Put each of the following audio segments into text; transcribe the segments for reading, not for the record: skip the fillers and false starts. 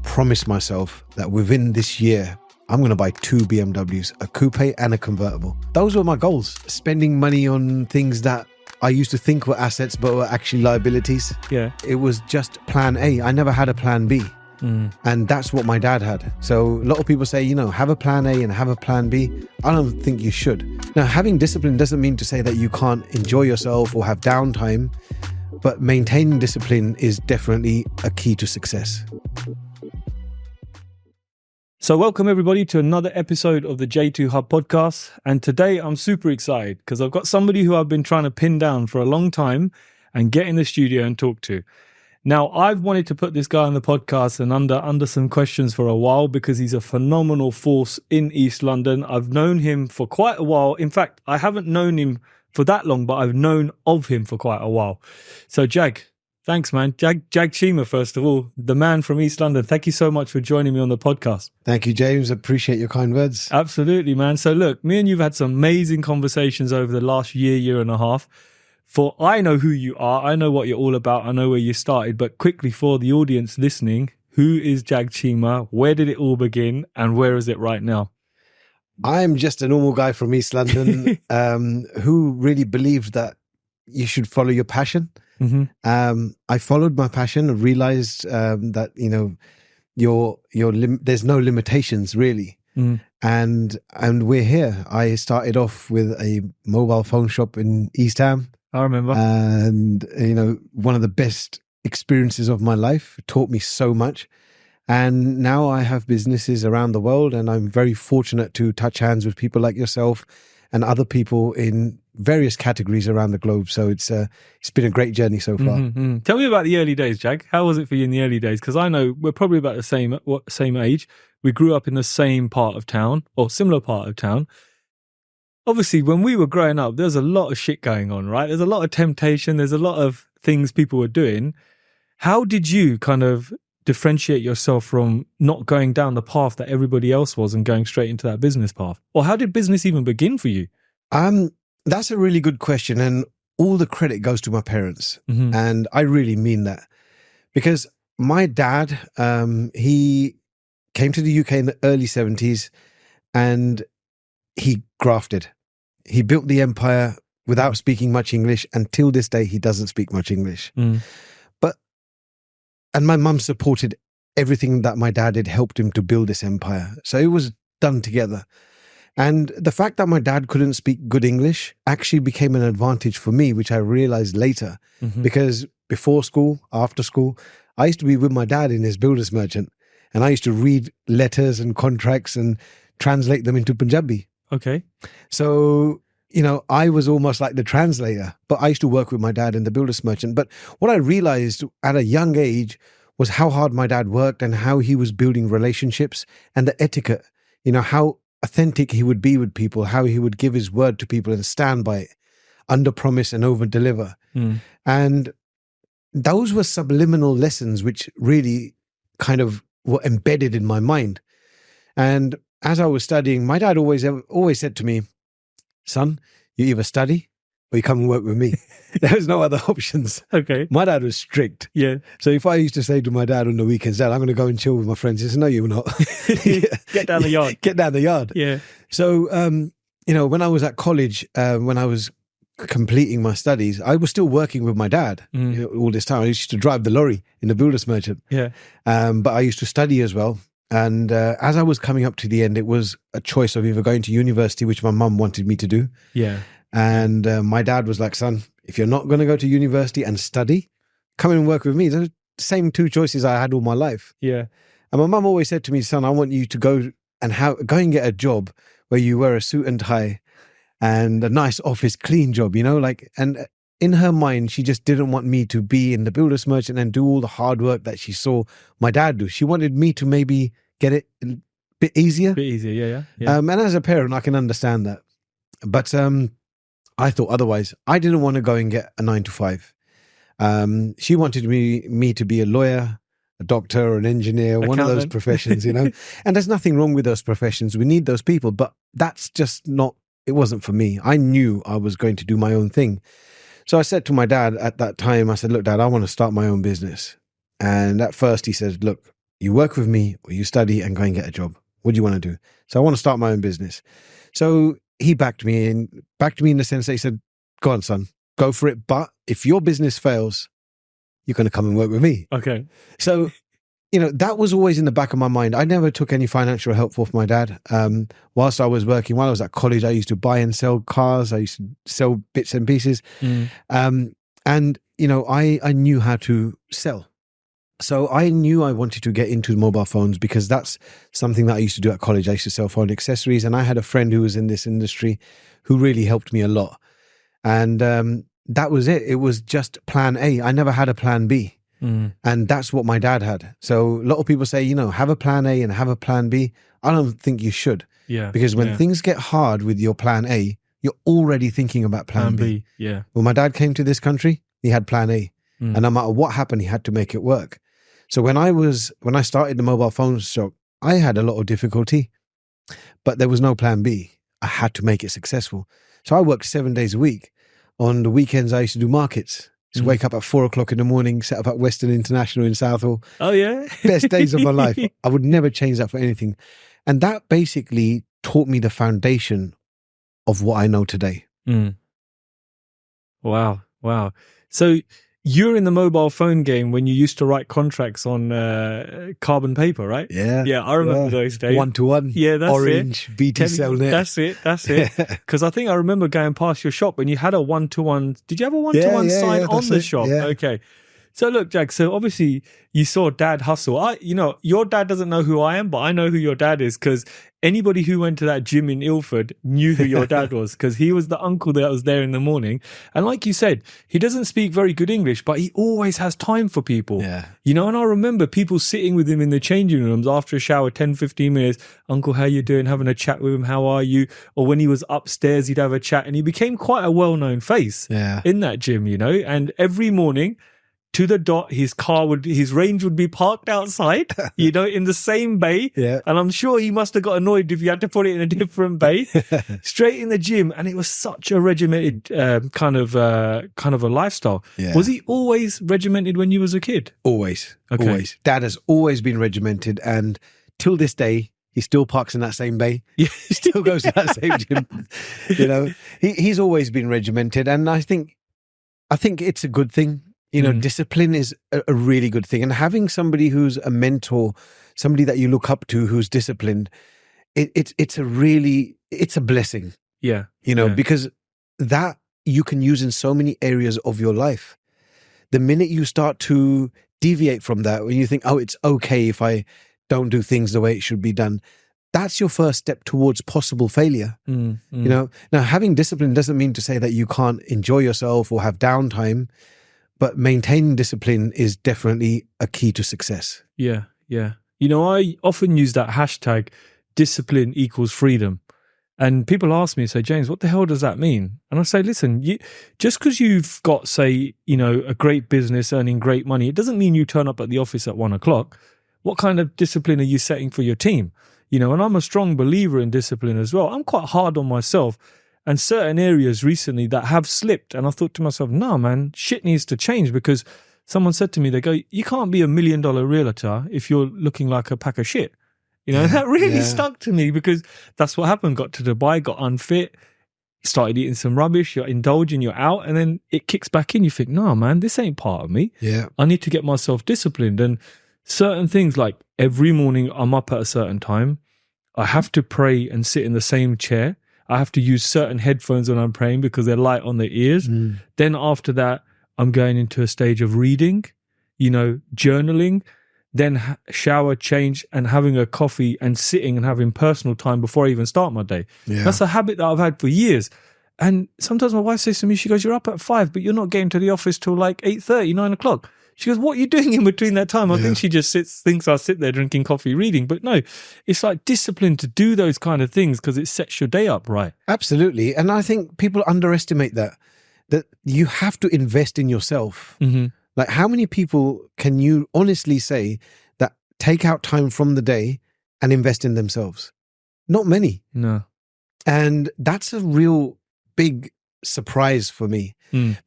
promised myself that within this year, I'm going to buy 2 BMWs, a coupe and a convertible. Those were my goals. Spending money on things that I used to think were assets, but were actually liabilities. Yeah. It was just plan A. I never had a plan B. And that's what my dad had. So a lot of people say, have a plan A and have a plan B. I don't think you should. Now, having discipline doesn't mean to say that you can't enjoy yourself or have downtime, but maintaining discipline is definitely a key to success. So welcome everybody to another episode of the J2 Hub podcast. And today I'm super excited because I've got somebody who I've been trying to pin down for a long time and get in the studio and talk to. Now, I've wanted to put this guy on the podcast and under some questions for a while because he's a phenomenal force in East London. I've known him for quite a while. In fact, I haven't known him for that long, but I've known of him for quite a while. So Jag, thanks, man. Jag Chima, first of all, the man from East London. Thank you so much for joining me on the podcast. Thank you, James. Appreciate your kind words. Absolutely, man. So look, me and you've had some amazing conversations over the last year and a half. For I know who you are. I know what you're all about. I know where you started. But quickly for the audience listening, who is Jag Chima? Where did it all begin? And where is it right now? I'm just a normal guy from East London who really believed that you should follow your passion. I followed my passion and realized that, there's no limitations really. And we're here. I started off with a mobile phone shop in East Ham. I remember. And, one of the best experiences of my life. It taught me so much. And now I have businesses around the world, and I'm very fortunate to touch hands with people like yourself and other people in various categories around the globe. So it's been a great journey so far. Tell me about the early days, Jag. How was it for you in the early days? Because I know we're probably about the same age. We grew up in the same part of town or similar part of town. Obviously, when we were growing up, there's a lot of shit going on, right? There's a lot of temptation. There's a lot of things people were doing. How did you kind of differentiate yourself from not going down the path that everybody else was and going straight into that business path? Or how did business even begin for you? That's a really good question. And all the credit goes to my parents. And I really mean that. Because my dad, he came to the UK in the early 70s and he grafted. He built the empire without speaking much English. And till this day, he doesn't speak much English. And my mum supported everything that my dad did, helped him to build this empire. So it was done together. And the fact that my dad couldn't speak good English actually became an advantage for me, which I realized later. Because before school, after school, I used to be with my dad in his builder's merchant. And I used to read letters and contracts and translate them into Punjabi. Okay. So, I was almost like the translator, but I used to work with my dad in the builder's merchant. But what I realized at a young age was how hard my dad worked and how he was building relationships and the etiquette, how authentic he would be with people, how he would give his word to people and stand by it, under promise and over deliver. And those were subliminal lessons which really kind of were embedded in my mind. And as I was studying, my dad always said to me, son, you either study or you come and work with me. There was no other options. Okay. My dad was strict. Yeah. So if I used to say to my dad on the weekends, Dad, I'm going to go and chill with my friends, he said, no, you're not. Get down the yard. Get down the yard. Yeah. So, when I was at college, when I was completing my studies, I was still working with my dad all this time. I used to drive the lorry in the builder's merchant. Yeah. But I used to study as well. And as I was coming up to the end, it was a choice of either going to university, which my mum wanted me to do. Yeah. And my dad was like, son, if you're not going to go to university and study, come in and work with me. Those are the same two choices I had all my life. Yeah. And my mum always said to me, son, I want you to go and get a job where you wear a suit and tie and a nice office, clean job, and in her mind, she just didn't want me to be in the builder's merchant and do all the hard work that she saw my dad do. She wanted me to maybe get it a bit easier. Yeah. And as a parent, I can understand that. But I thought otherwise. I didn't want to go and get a 9 to 5. She wanted me to be a lawyer, a doctor, or an engineer, one of those professions, And there's nothing wrong with those professions. We need those people. But that's just it wasn't for me. I knew I was going to do my own thing. So I said to my dad at that time, I said, look, Dad, I want to start my own business. And at first he said, look, you work with me or you study and go and get a job. What do you want to do? So I want to start my own business. So he backed me in the sense that he said, go on, son, go for it. But if your business fails, you're going to come and work with me. Okay. So, that was always in the back of my mind. I never took any financial help off my dad. Whilst I was working, while I was at college, I used to buy and sell cars. I used to sell bits and pieces. And, I knew how to sell. So I knew I wanted to get into mobile phones because that's something that I used to do at college. I used to sell phone accessories, and I had a friend who was in this industry who really helped me a lot. And that was it. It was just plan A. I never had a plan B. And that's what my dad had. So a lot of people say, have a plan A and have a plan B. I don't think you should. Yeah. Because when things get hard with your plan A, you're already thinking about plan B. Yeah. When my dad came to this country, he had plan A. And no matter what happened, he had to make it work. So when I started the mobile phone shop, I had a lot of difficulty, but there was no plan B. I had to make it successful. So I worked 7 days a week. On the weekends, I used to do markets. Just wake up at 4:00 in the morning, set up at Western International in Southall. Oh, yeah? Best days of my life. I would never change that for anything. And that basically taught me the foundation of what I know today. Wow. So you're in the mobile phone game when you used to write contracts on carbon paper, right? Yeah. Yeah, I remember those days. 1-to-1. Yeah, that's Orange, it. BT Cellnet. That's it. Because I think I remember going past your shop and you had a 1-to-1. Did you have a 1-to-1 sign on the shop? Yeah. Okay. So look, Jag, so obviously you saw dad hustle. Your dad doesn't know who I am, but I know who your dad is because anybody who went to that gym in Ilford knew who your dad was because he was the uncle that was there in the morning. And like you said, he doesn't speak very good English, but he always has time for people. Yeah. And I remember people sitting with him in the changing rooms after a shower, 10, 15 minutes. Uncle, how you doing? Having a chat with him. How are you? Or when he was upstairs, he'd have a chat and he became quite a well-known face in that gym, and every morning, to the dot, his Range would be parked outside, in the same bay. Yeah. And I'm sure he must have got annoyed if you had to put it in a different bay. Straight in the gym. And it was such a regimented kind of a lifestyle. Yeah. Was he always regimented when you was a kid? Always. Okay. Always. Dad has always been regimented. And till this day, he still parks in that same bay. He still goes to that same gym. He's always been regimented. And I think it's a good thing. Discipline is a really good thing. And having somebody who's a mentor, somebody that you look up to who's disciplined, it's a blessing. Yeah. Because that you can use in so many areas of your life. The minute you start to deviate from that, when you think, oh, it's okay if I don't do things the way it should be done, that's your first step towards possible failure. Now, having discipline doesn't mean to say that you can't enjoy yourself or have downtime. But maintaining discipline is definitely a key to success. Yeah. I often use that hashtag discipline equals freedom. And people ask me, say, James, what the hell does that mean? And I say, listen, just because you've got, say, a great business earning great money, it doesn't mean you turn up at the office at 1:00. What kind of discipline are you setting for your team? And I'm a strong believer in discipline as well. I'm quite hard on myself. And certain areas recently that have slipped. And I thought to myself, no, man, shit needs to change because someone said to me, they go, you can't be $1 million realtor if you're looking like a pack of shit. And that really stuck to me because that's what happened. Got to Dubai, got unfit, started eating some rubbish, you're indulging, you're out, and then it kicks back in. You think, no, man, this ain't part of me. Yeah. I need to get myself disciplined. And certain things like every morning I'm up at a certain time. I have to pray and sit in the same chair. I have to use certain headphones when I'm praying because they're light on the ears. Then after that, I'm going into a stage of reading, journaling, then shower, change, and having a coffee and sitting and having personal time before I even start my day. Yeah. That's a habit that I've had for years. And sometimes my wife says to me, she goes, you're up at 5, but you're not getting to the office till like 8:30, 9:00. She goes, what are you doing in between that time? I think she just thinks I sit there drinking coffee, reading. But no, it's like discipline to do those kind of things because it sets your day up right. Absolutely. And I think people underestimate that you have to invest in yourself. Like how many people can you honestly say that take out time from the day and invest in themselves? Not many. No. And that's a real big surprise for me.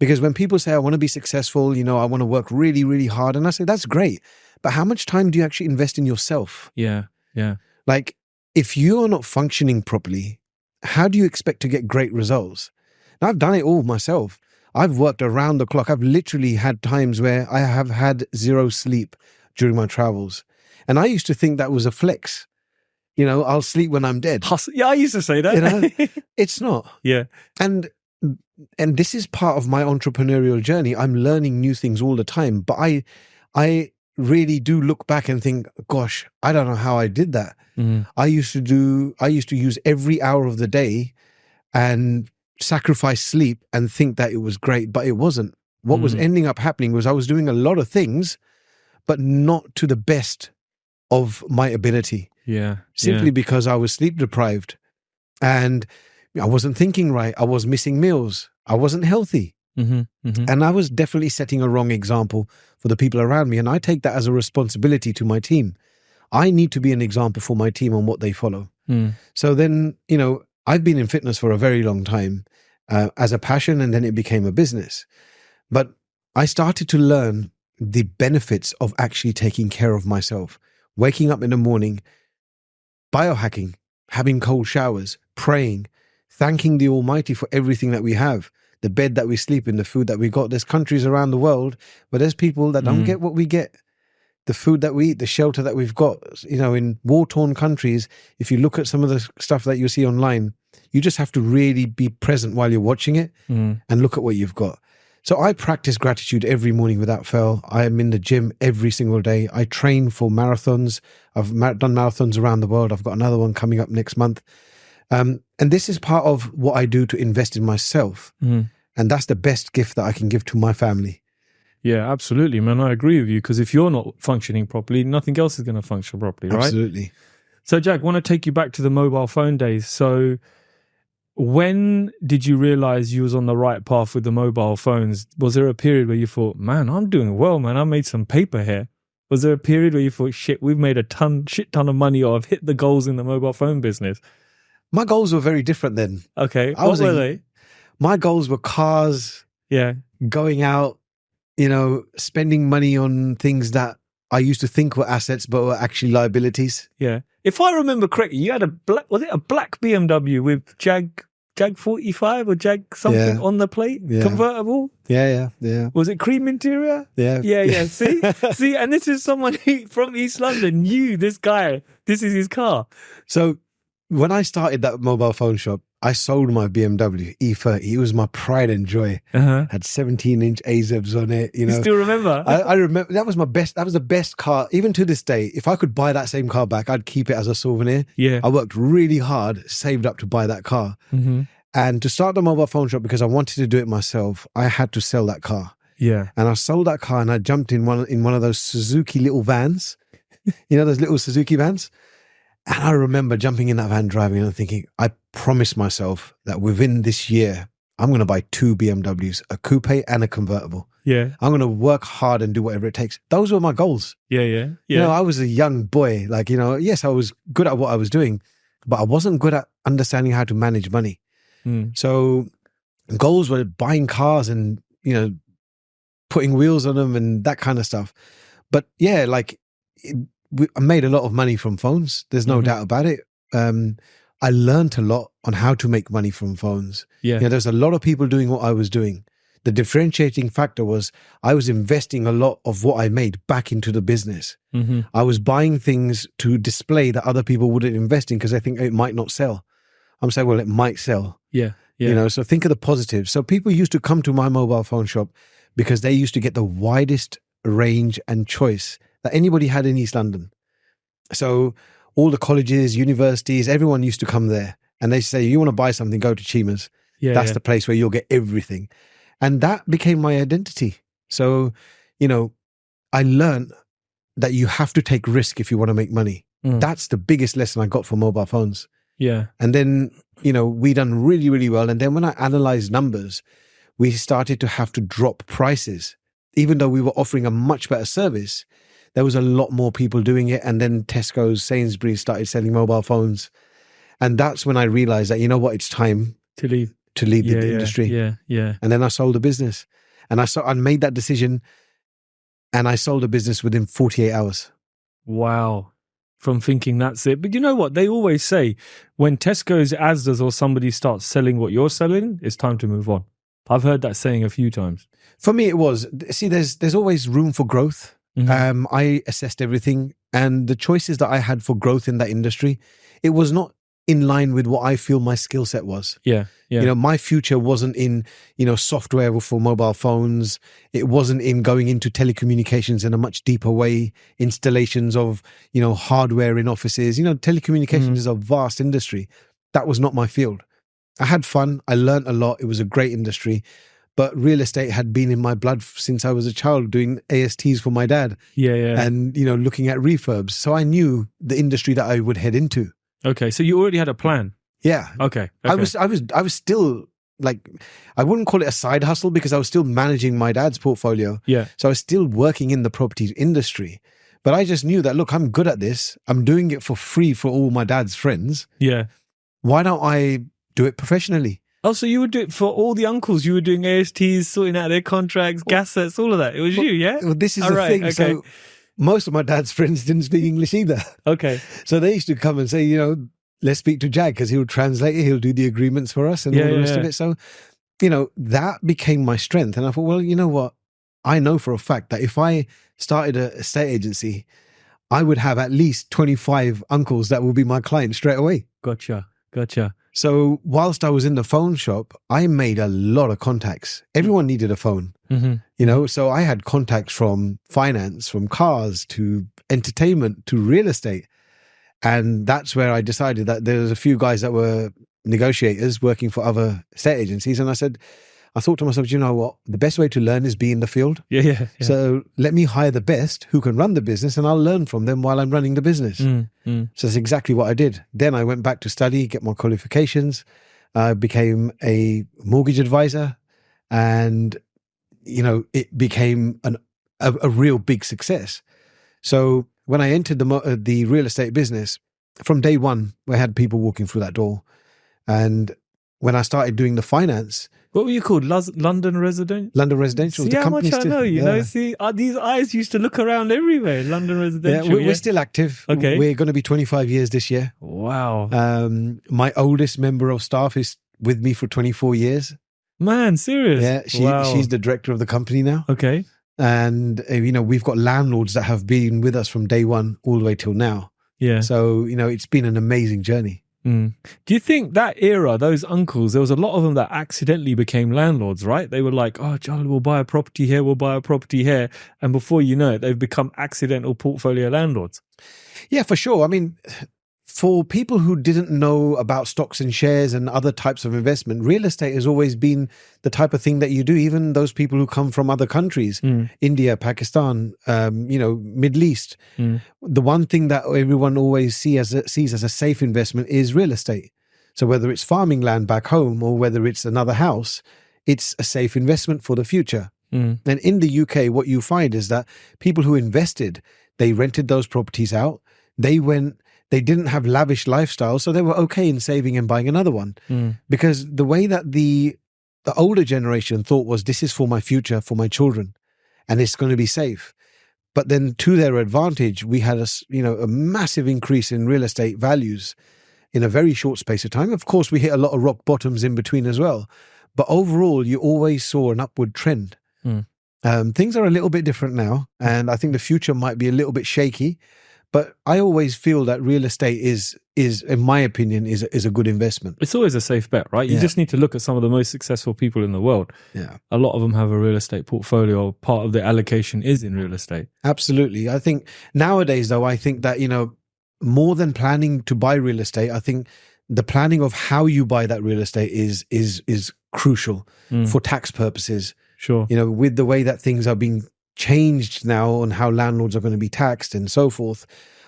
Because when people say, I want to be successful, I want to work really, really hard. And I say, that's great. but how much time do you actually invest in yourself? Yeah. Yeah. Like, if you are not functioning properly, how do you expect to get great results? Now, I've done it all myself. I've worked around the clock. I've literally had times where I have had 0 sleep during my travels. And I used to think that was a flex. You know, I'll sleep when I'm dead. Yeah, I used to say that. You know, it's not. Yeah. And this is part of my entrepreneurial journey. I'm learning new things all the time. But I really do look back and think, gosh, I don't know how I did that. Mm. I used to use every hour of the day and sacrifice sleep and think that it was great, but it wasn't. What was ending up happening was I was doing a lot of things, but not to the best of my ability. Yeah. Simply because I was sleep deprived and I wasn't thinking right. I was missing meals. I wasn't healthy. And I was definitely setting a wrong example for the people around me. And I take that as a responsibility to my team. I need to be an example for my team on what they follow. So then, you know, I've been in fitness for a very long time as a passion, and then it became a business. But I started to learn the benefits of actually taking care of myself, waking up in the morning, biohacking, having cold showers, praying, thanking the Almighty for everything that we have, the bed that we sleep in, the food that we got. There's countries around the world where there's people that don't get what we get. The food that we eat, the shelter that we've got, you know, in war-torn countries, if you look at some of the stuff that you see online, you just have to really be present while you're watching it and look at what you've got. So I practice gratitude every morning without fail. I am in the gym every single day. I train for marathons. I've done marathons around the world. I've got another one coming up next month. And this is part of what I do to invest in myself. And that's the best gift that I can give to my family. Yeah, absolutely, man. I agree with you, because if you're not functioning properly, nothing else is going to function properly, right? Absolutely. So, Jack, I want to take you back to the mobile phone days. So when did you realize you was on the right path with the mobile phones? Was there a period where you thought, man, I'm doing well, man, I made some paper here? Was there a period where you thought, shit, we've made a shit ton of money, or I've hit the goals in the mobile phone business? My goals were very different then. Okay. What were they? My goals were cars, going out, you know, spending money on things that I used to think were assets, but were actually liabilities. Yeah. If I remember correctly, you had was it a black BMW with Jag 45 or Jag something on the plate? Yeah. Convertible? Yeah. Was it cream interior? Yeah. See, and this is someone from East London knew this guy. This is his car. So when I started that mobile phone shop, I sold my BMW E30. It was my pride and joy. Had 17-inch AZEBs on it. You know, you still remember? I remember that was my best. That was the best car. Even to this day, if I could buy that same car back, I'd keep it as a souvenir. Yeah, I worked really hard, saved up to buy that car, and to start the mobile phone shop, because I wanted to do it myself, I had to sell that car. Yeah, and I sold that car, and I jumped in one of those Suzuki little vans. You know, those little Suzuki vans. And I remember jumping in that van, driving, and thinking, I promised myself that within this year, I'm going to buy 2 BMWs, a coupe and a convertible. Yeah. I'm going to work hard and do whatever it takes. Those were my goals. Yeah. You know, I was a young boy. Like, you know, yes, I was good at what I was doing, but I wasn't good at understanding how to manage money. So goals were buying cars and, you know, putting wheels on them and that kind of stuff. But yeah, like I made a lot of money from phones. There's no doubt about it. I learned a lot on how to make money from phones. Yeah. You know, there's a lot of people doing what I was doing. The differentiating factor was I was investing a lot of what I made back into the business. I was buying things to display that other people wouldn't invest in because they think it might not sell. I'm saying, well, it might sell. Yeah. You know, so think of the positives. So people used to come to my mobile phone shop because they used to get the widest range and choice that anybody had in East London. So all the colleges, universities, everyone used to come there, and they say, you want to buy something, go to Chima's. That's the place where you'll get everything. And that became my identity. So, you know, I learned that you have to take risk if you want to make money. That's the biggest lesson I got from mobile phones. Yeah. And then, you know, we done really, really well. And then when I analyzed numbers, we started to have to drop prices. Even though we were offering a much better service, there was a lot more people doing it. And then Tesco's, Sainsbury's started selling mobile phones. And that's when I realized that, you know what, it's time to leave the industry. Yeah. And then I sold the business. And I made that decision and I sold a business within 48 hours. Wow. From thinking that's it. But you know what? They always say when Tesco's, Asda's or somebody starts selling what you're selling, it's time to move on. I've heard that saying a few times. For me, it was. See, there's always room for growth. Mm-hmm. I assessed everything, and the choices that I had for growth in that industry, it was not in line with what I feel my skill set was. Yeah. My future wasn't in, software for mobile phones. It wasn't in going into telecommunications in a much deeper way, installations of, hardware in offices. Telecommunications is a vast industry. That was not my field. I had fun. I learned a lot. It was a great industry. But real estate had been in my blood since I was a child, doing ASTs for my dad. Yeah. And, looking at refurbs. So I knew the industry that I would head into. Okay, so you already had a plan. Yeah. Okay. I was still like, I wouldn't call it a side hustle because I was still managing my dad's portfolio. Yeah. So I was still working in the property industry. But I just knew that, look, I'm good at this. I'm doing it for free for all my dad's friends. Yeah. Why don't I do it professionally? Oh, so you would do it for all the uncles. You were doing ASTs, sorting out their contracts, gas sets, all of that. It was you, yeah? Well, this is the thing. Okay. So most of my dad's friends didn't speak English either. Okay. So they used to come and say, let's speak to Jag because he'll translate it. He'll do the agreements for us and all the rest of it. So, that became my strength. And I thought, well, you know what? I know for a fact that if I started a estate agency, I would have at least 25 uncles that will be my clients straight away. Gotcha. So whilst I was in the phone shop, I made a lot of contacts. Everyone needed a phone, so I had contacts from finance, from cars to entertainment to real estate. And that's where I decided that there was a few guys that were negotiators working for other estate agencies. And I thought to myself, you know what? The best way to learn is be in the field. Yeah. So let me hire the best who can run the business and I'll learn from them while I'm running the business. So that's exactly what I did. Then I went back to study, get my qualifications. I became a mortgage advisor and, it became a real big success. So when I entered the real estate business, from day one, I had people walking through that door. And when I started doing the finance... What were you called? London Residential? London Residential. See how much I know, you know? See, these eyes used to look around everywhere. London Residential. Yeah, we're still active. Okay. We're going to be 25 years this year. Wow. My oldest member of staff is with me for 24 years. Man, serious? Yeah, she's the director of the company now. Okay. And, we've got landlords that have been with us from day one all the way till now. Yeah. So, it's been an amazing journey. Do you think that era, those uncles, there was a lot of them that accidentally became landlords, right? They were like, oh, Charlie, we'll buy a property here, we'll buy a property here. And before you know it, they've become accidental portfolio landlords. Yeah, for sure. I mean, for people who didn't know about stocks and shares and other types of investment, real estate has always been the type of thing that you do. Even those people who come from other countries, India, Pakistan, Middle East. The one thing that everyone always sees as a safe investment is real estate. So whether it's farming land back home or whether it's another house, it's a safe investment for the future. And in the UK, what you find is that people who invested, they rented those properties out. They didn't have lavish lifestyles, so they were okay in saving and buying another one. Because the way that the older generation thought was, this is for my future, for my children, and it's going to be safe. But then to their advantage, we had a massive increase in real estate values in a very short space of time. Of course, we hit a lot of rock bottoms in between as well. But overall, you always saw an upward trend. Things are a little bit different now, and I think the future might be a little bit shaky. But I always feel that real estate is in my opinion, is a good investment. It's always a safe bet, right? You just need to look at some of the most successful people in the world. Yeah. A lot of them have a real estate portfolio. Part of their allocation is in real estate. Absolutely. I think nowadays, though, I think that, more than planning to buy real estate, I think the planning of how you buy that real estate is crucial for tax purposes. Sure. With the way that things are being changed now on how landlords are going to be taxed and so forth,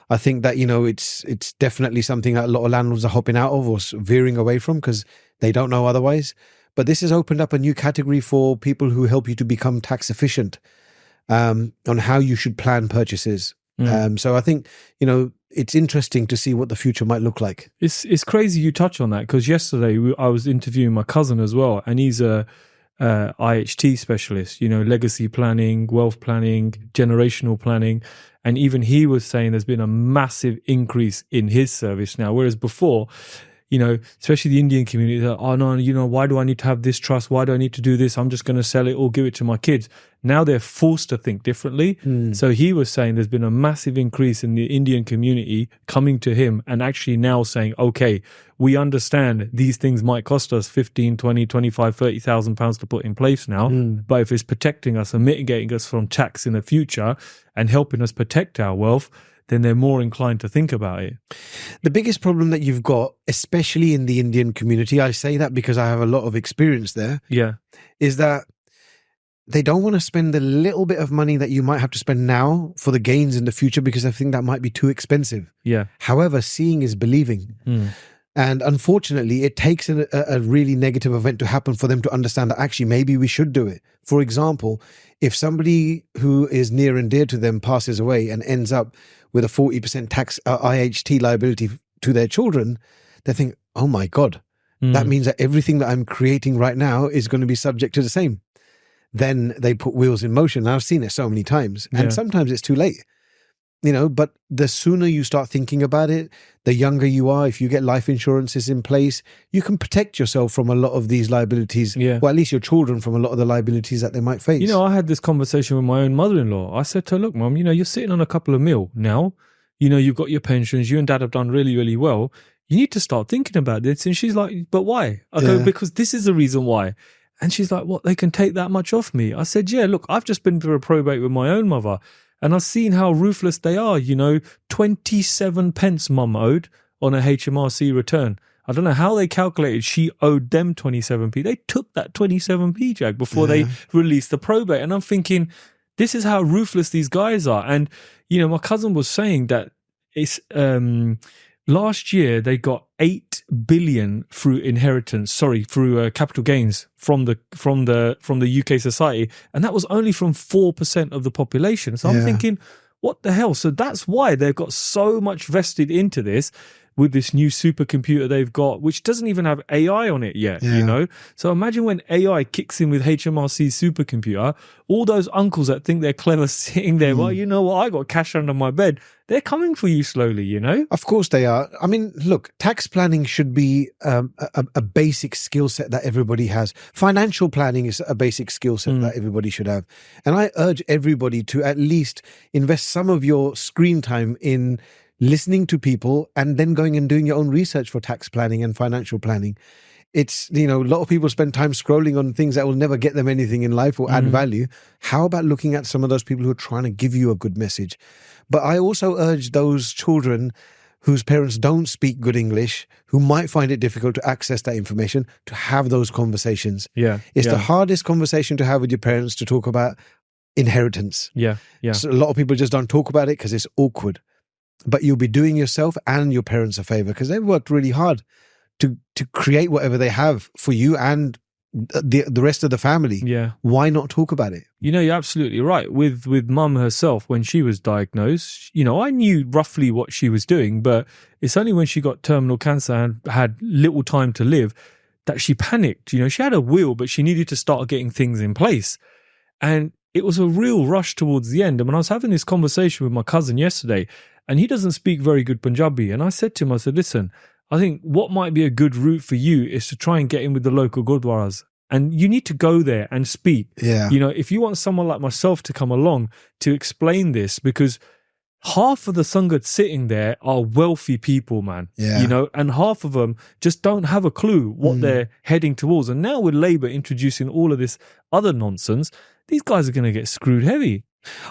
I think that it's definitely something that a lot of landlords are hopping out of or veering away from because they don't know otherwise. But this has opened up a new category for people who help you to become tax efficient on how you should plan purchases. So I think it's interesting to see what the future might look like. It's crazy you touch on that because yesterday I was interviewing my cousin as well, and he's a IHT specialists, legacy planning, wealth planning, generational planning. And even he was saying there's been a massive increase in his service now. Whereas before, especially the Indian community, they're, oh no, why do I need to have this trust? Why do I need to do this? I'm just going to sell it or give it to my kids. Now they're forced to think differently. So he was saying there's been a massive increase in the Indian community coming to him and actually now saying, okay, we understand these things might cost us 15, 20, 25, 30,000 pounds to put in place now. But if it's protecting us and mitigating us from tax in the future and helping us protect our wealth, then they're more inclined to think about it. The biggest problem that you've got, especially in the Indian community, I say that because I have a lot of experience there, is that they don't want to spend the little bit of money that you might have to spend now for the gains in the future because I think that might be too expensive. However, seeing is believing. And unfortunately, it takes a really negative event to happen for them to understand that actually maybe we should do it. For example, if somebody who is near and dear to them passes away and ends up with a 40% tax IHT liability to their children, they think, oh my God, that means that everything that I'm creating right now is going to be subject to the same. Then they put wheels in motion. I've seen it so many times. And sometimes it's too late. But the sooner you start thinking about it, the younger you are. If you get life insurances in place, you can protect yourself from a lot of these liabilities. Well, at least your children from a lot of the liabilities that they might face. I had this conversation with my own mother-in-law. I said to her, look, Mum, you're sitting on a couple of mil now. You've got your pensions. You and Dad have done really, really well. You need to start thinking about this. And she's like, but why? I go, because this is the reason why. And she's like, what? They can take that much off me? I said, yeah, look, I've just been through a probate with my own mother. And I've seen how ruthless they are. 27 pence Mum owed on a HMRC return. I don't know how they calculated she owed them 27p. They took that 27p, Jag, before they released the probate. And I'm thinking, this is how ruthless these guys are. And, my cousin was saying that it's last year they got 8 billion through through capital gains from the UK society, and that was only from 4% of the population. So I'm thinking, what the hell? So that's why they've got so much vested into this with this new supercomputer they've got, which doesn't even have AI on it yet, So imagine when AI kicks in with HMRC's supercomputer, all those uncles that think they're clever sitting there, well, you know what, I got cash under my bed. They're coming for you slowly, Of course they are. I mean, look, tax planning should be a basic skill set that everybody has. Financial planning is a basic skill set that everybody should have. And I urge everybody to at least invest some of your screen time in listening to people and then going and doing your own research for tax planning and financial planning. It's, a lot of people spend time scrolling on things that will never get them anything in life or add value. How about looking at some of those people who are trying to give you a good message? But I also urge those children whose parents don't speak good English, who might find it difficult to access that information, to have those conversations. It's the hardest conversation to have with your parents, to talk about inheritance. So a lot of people just don't talk about it because it's awkward. But you'll be doing yourself and your parents a favor because they've worked really hard to create whatever they have for you and the rest of the family. Why not talk about it? You're absolutely right. With Mum herself, when she was diagnosed, I knew roughly what she was doing, but it's only when she got terminal cancer and had little time to live that she panicked. She had a will, but she needed to start getting things in place. And it was a real rush towards the end. And when I was having this conversation with my cousin yesterday, and he doesn't speak very good Punjabi, and I said to him, listen, I think what might be a good route for you is to try and get in with the local gurdwaras. And you need to go there and speak. If you want someone like myself to come along to explain this, because half of the Sangat sitting there are wealthy people, man. And half of them just don't have a clue what they're heading towards. And now with Labour introducing all of this other nonsense, these guys are going to get screwed heavy.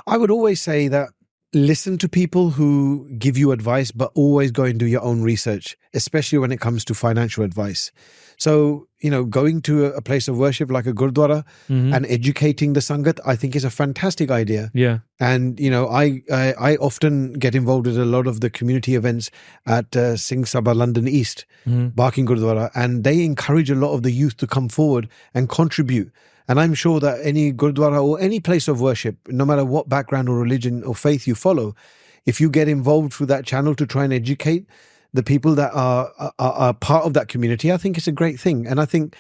I would always say that listen to people who give you advice, but always go and do your own research, especially when it comes to financial advice. So, going to a place of worship like a Gurdwara and educating the Sangat, I think is a fantastic idea. And, I often get involved with a lot of the community events at Singh Sabha London East, Barking Gurdwara, and they encourage a lot of the youth to come forward and contribute. And I'm sure that any Gurdwara or any place of worship, no matter what background or religion or faith you follow, if you get involved through that channel to try and educate the people that are part of that community, I think it's a great thing. And I think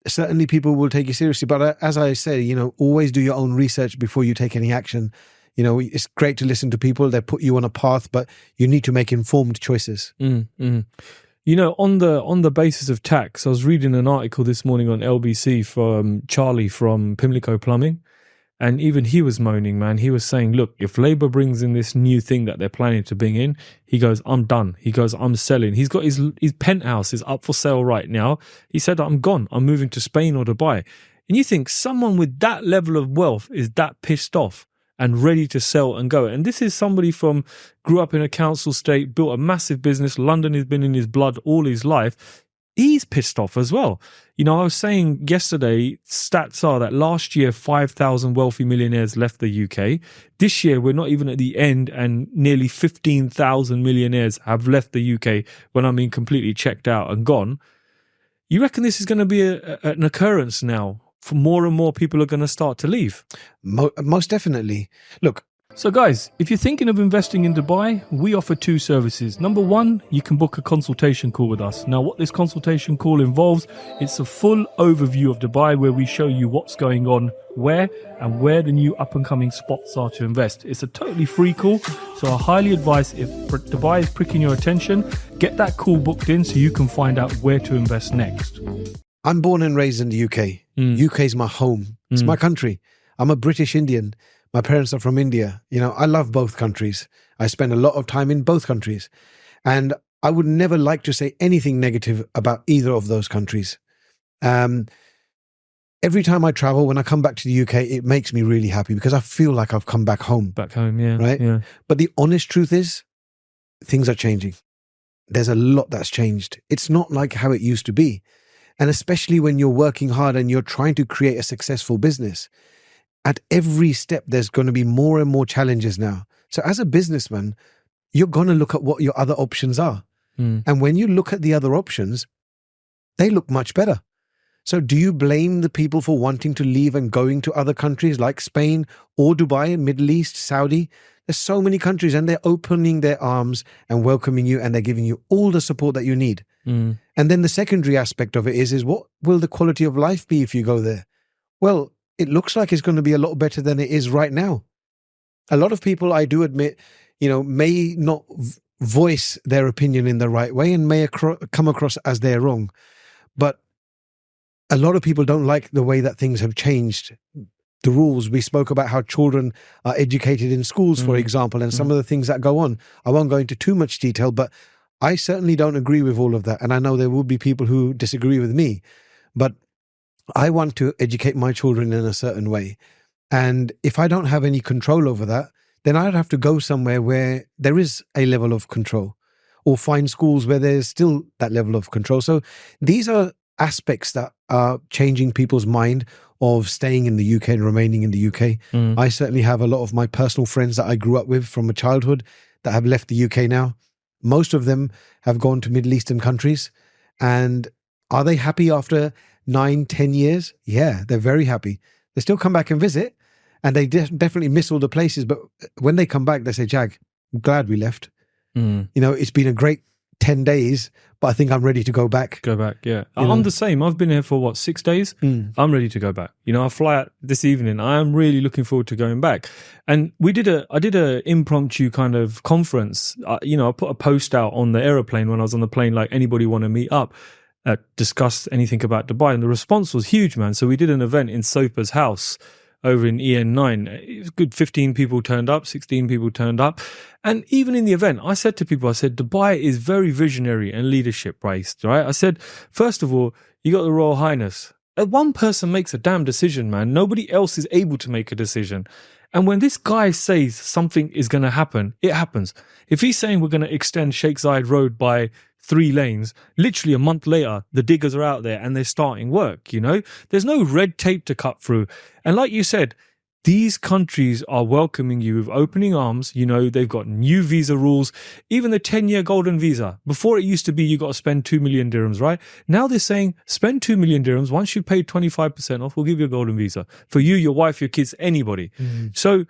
certainly people will take you seriously. But as I say, always do your own research before you take any action. It's great to listen to people that put you on a path, but you need to make informed choices. On the basis of tax, I was reading an article this morning on LBC from Charlie from Pimlico Plumbing. And even he was moaning, man. He was saying, look, if Labour brings in this new thing that they're planning to bring in, he goes, I'm done. He goes, I'm selling. He's got his penthouse is up for sale right now. He said, I'm gone. I'm moving to Spain or Dubai. And you think someone with that level of wealth is that pissed off and ready to sell and go. And this is somebody grew up in a council state, built a massive business. London has been in his blood all his life. He's pissed off as well. I was saying yesterday, stats are that last year, 5,000 wealthy millionaires left the UK. This year, we're not even at the end, and nearly 15,000 millionaires have left the UK when I mean completely checked out and gone. You reckon this is going to be an occurrence now? For more and more people are going to start to leave? Most definitely. Look. So guys, if you're thinking of investing in Dubai, we offer 2 services. Number 1, you can book a consultation call with us. Now, what this consultation call involves, it's a full overview of Dubai where we show you what's going on, where the new up-and-coming spots are to invest. It's a totally free call, so I highly advise if Dubai is pricking your attention, get that call booked in so you can find out where to invest next. I'm born and raised in the UK. UK is my home. It's my country. I'm a British Indian. My parents are from India. I love both countries. I spend a lot of time in both countries. And I would never like to say anything negative about either of those countries. Every time I travel, when I come back to the UK, it makes me really happy because I feel like I've come back home. Back home, yeah. Right? Yeah. But the honest truth is, things are changing. There's a lot that's changed. It's not like how it used to be. And especially when you're working hard and you're trying to create a successful business, at every step, there's going to be more and more challenges now. So as a businessman, you're going to look at what your other options are. And when you look at the other options, they look much better. So do you blame the people for wanting to leave and going to other countries like Spain or Dubai, Middle East, Saudi? There's so many countries and they're opening their arms and welcoming you and they're giving you all the support that you need. And then the secondary aspect of it is what will the quality of life be if you go there? Well, it looks like it's going to be a lot better than it is right now. A lot of people, I do admit, may not voice their opinion in the right way and may come across as they're wrong. But a lot of people don't like the way that things have changed. The rules, we spoke about how children are educated in schools, for example, and some of the things that go on. I won't go into too much detail, but I certainly don't agree with all of that. And I know there will be people who disagree with me, but I want to educate my children in a certain way. And if I don't have any control over that, then I'd have to go somewhere where there is a level of control or find schools where there's still that level of control. So these are aspects that are changing people's mind of staying in the UK and remaining in the UK. I certainly have a lot of my personal friends that I grew up with from a childhood that have left the UK now. Most of them have gone to Middle Eastern countries. And are they happy after 9-10 years? Yeah, they're very happy. They still come back and visit and they definitely miss all the places. But when they come back, they say, Jag, I'm glad we left. It's been a great 10 days, but I think I'm ready to go back. Go back, yeah. I'm the same. I've been here for 6 days? I'm ready to go back. I fly out this evening. I am really looking forward to going back. And I did a impromptu kind of conference. I put a post out on the aeroplane when I was on the plane, like, anybody want to meet up, discuss anything about Dubai? And the response was huge, man. So we did an event in Sopa's house over in EN9. It was good. 15 people turned up, 16 people turned up. And even in the event, I said to people, Dubai is very visionary and leadership based, right? I said, first of all, you got the Royal Highness. One person makes a damn decision, man. Nobody else is able to make a decision. And when this guy says something is going to happen, it happens. If he's saying we're going to extend Sheikh Zayed Road by 3 lanes, literally a month later, the diggers are out there and they're starting work, There's no red tape to cut through. And like you said, these countries are welcoming you with opening arms. They've got new visa rules, even the 10-year golden visa. Before it used to be you got to spend 2 million dirhams, right? Now they're saying spend 2 million dirhams. Once you've paid 25% off, we'll give you a golden visa for you, your wife, your kids, anybody. So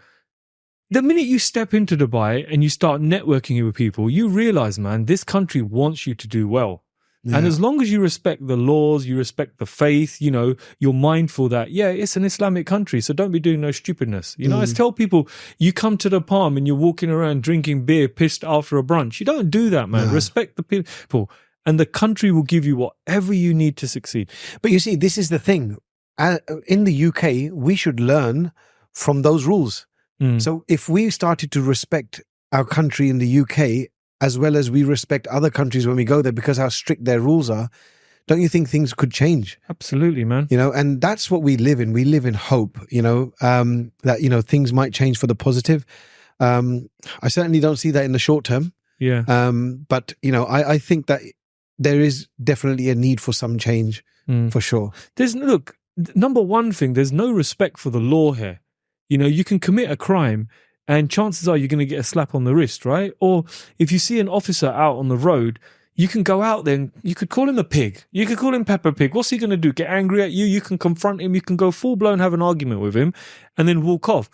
the minute you step into Dubai and you start networking with people, you realize, man, this country wants you to do well. And as long as you respect the laws, you respect the faith, you're mindful that, it's an Islamic country, so don't be doing no stupidness. I tell people, you come to the Palm and you're walking around drinking beer, pissed after a brunch. You don't do that, man. Respect the people. And the country will give you whatever you need to succeed. But you see, this is the thing. In the UK, we should learn from those rules. So if we started to respect our country in the UK, as well as we respect other countries when we go there because how strict their rules are, don't you think things could change? Absolutely, man. And that's what we live in. We live in hope, that, things might change for the positive. I certainly don't see that in the short term. Yeah. But, I think that there is definitely a need for some change for sure. Number one thing, there's no respect for the law here. You can commit a crime and chances are you're going to get a slap on the wrist, right? Or if you see an officer out on the road, you can go out there and you could call him a pig. You could call him Peppa Pig. What's he going to do? Get angry at you? You can confront him. You can go full blown, have an argument with him and then walk off.